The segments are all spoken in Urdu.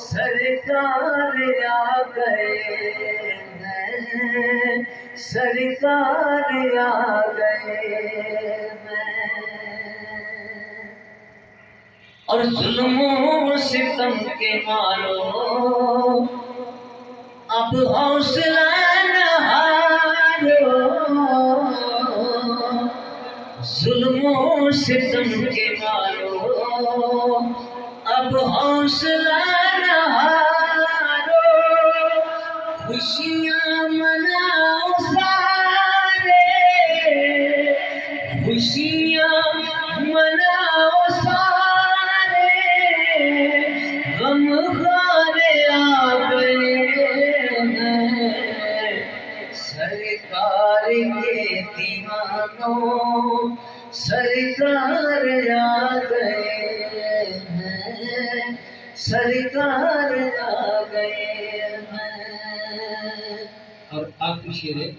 سرکار آ گئے ہیں، سرکار آ گئے ہیں، اور ظلم و ستم کے مارو اب حوصلہ نہ ہارو، ظلم و ستم کے مارو اب حوصلہ نہ ہارو، خوشیاں مناؤ سارے، خوشیاں مناؤ سارے، غم خارے آ گئے ہیں، سرکار کے دیوانوں سرکار آ گئے ہیں، سرکار آ گئے ہیں۔ اور آخری شعر ہے،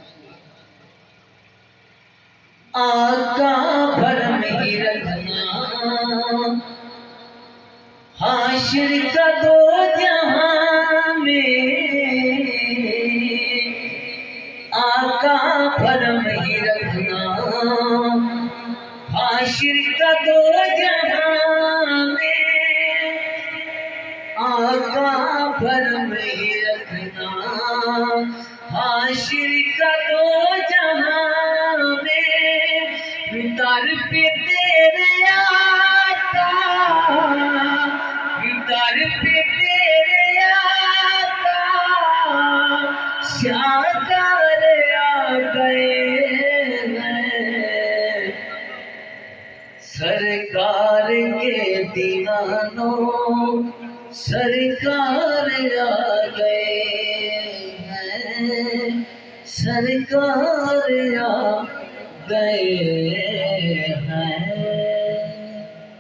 آقا بھرم ہی رکھنا حاشر کا دو جہاں میں، آقا بھرم ہی رکھنا حاشر کا دو جہاں میں، آقا بھرم ہی رکھنا حاشر کا دو جہاں میں، در پہ تیرے آقا، در پہ تیرے آقا شاکار آ گئے ہیں، سرکار کے دیوانوں سرکار آ گئے ہیں، سرکار آ گئے ہیں۔